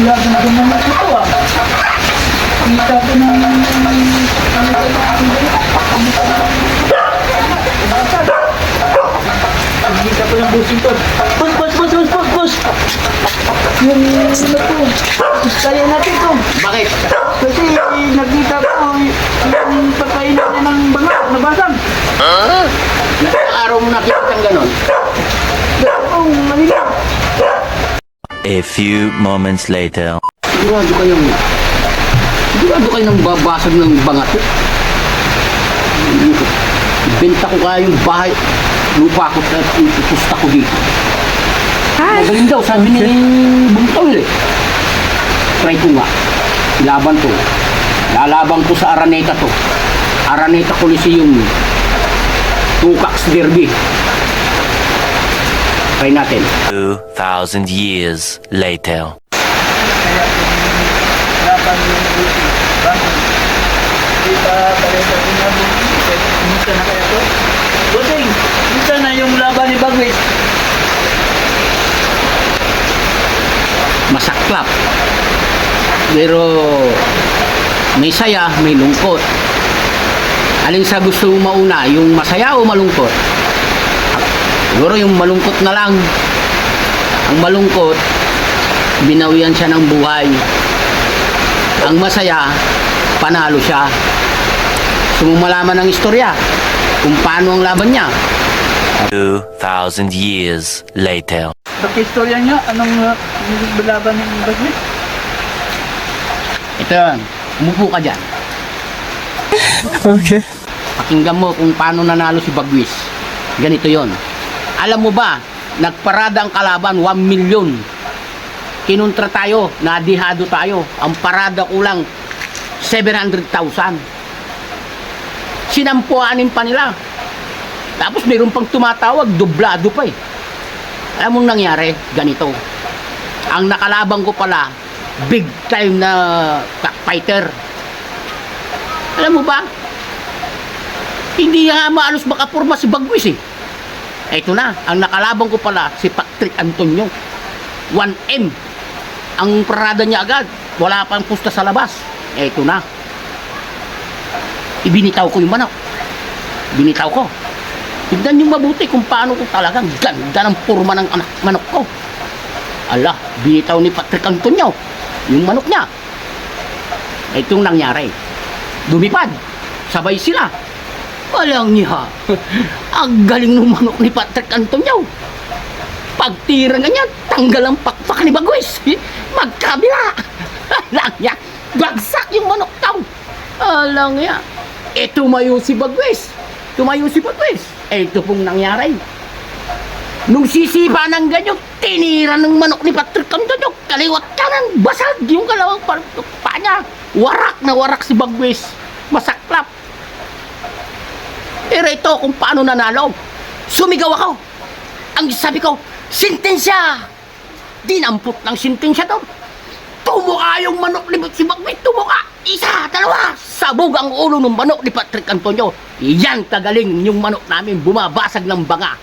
Ganda naman ito ah. Kita ko ng... Kita ko ng busing to. Bus! Yung ano to. Kaya natin to. Bakit? Kasi nakita ko yung pagkain natin ng banga, nabasag. Ilang araw mo nakikita ng ganon? Oo, malila. A few moments later. Sigurado kayo ng babasag ng bangat. Benta ko kaya yung bahay, lupa ko at ipupusta ko dito. Magaling daw, sabi ni Buntol eh. Try ko nga. Laban to. Lalaban ko sa Araneta to. Araneta Coliseum. Tukax Derby. Try natin. 2,000 years later. Laban yung busing. Bakit? Di ba paresa ko na busing? Kumusta na kaya to? Busing! Kumusta na yung laban ni Bagwis? Masaklap. Pero may saya, may lungkot. Alin sa gusto mo mauna, yung masaya o malungkot? Siguro yung malungkot na lang. Ang malungkot, binawian siya ng buhay. Ang masaya, panalo siya. Gusto mo malaman ang istorya kung paano ang laban niya? 2,000 years later. Pakistorya niya, anong laban ni Bagwis? Ito yan, umupo ka dyan. Okay. Pakinggan mo kung paano nanalo si Bagwis. Ganito yon. Alam mo ba, nagparada ang kalaban, 1 million. Kinontra tayo, nadihado tayo. Ang parada kulang, 700,000. Sinampuanin pa nila. Tapos mayroon pang tumatawag, dublado pa eh. Alam mong nangyari, ganito. Ang nakalaban ko pala, big time na cockfighter. Alam mo ba? Hindi nga maalos makapurma si Bagwis eh. Ito na, ang nakalaban ko pala, si Patrick Antonio. 1M. Ang parada niya agad, wala pang pusta sa labas. Ito na. Ibinitaw ko yung manok. Binitaw ko. Tignan niyo mabuti kung paano ko talagang ganda ng purma ng manok ko. Ala, binitaw ni Patrick Antonio yung manok niya. Itong nangyari. Lumipad. Sabay sila. Walang niya. Ang galing ng manok ni Patrick Antonio. Pagtira nga niya, tanggal ang pakpak ni Bagwis. Magkabila. Alang niya. Bagsak yung manok tao. Alang niya. Tumayo si Bagwis. Ito pong nangyari. Nung sisipa ng ganyo, tinira ng manok ni Patrick Antonio. Kaliwat kanan, basag yung kalawang pa niya. Warak na warak si Bagwis. Masaklap. Pero ito kung paano nanalo. Sumigaw ako. Ang sabi ko, sintensya. Dinampot ng sintensya to. Tumuka yung manok ni si Bagwis. Tumuka. Isa, dalawa. Sabog ang ulo ng manok ni Patrick Antonio. Yan kagaling yung manok namin. Bumabasag ng banga.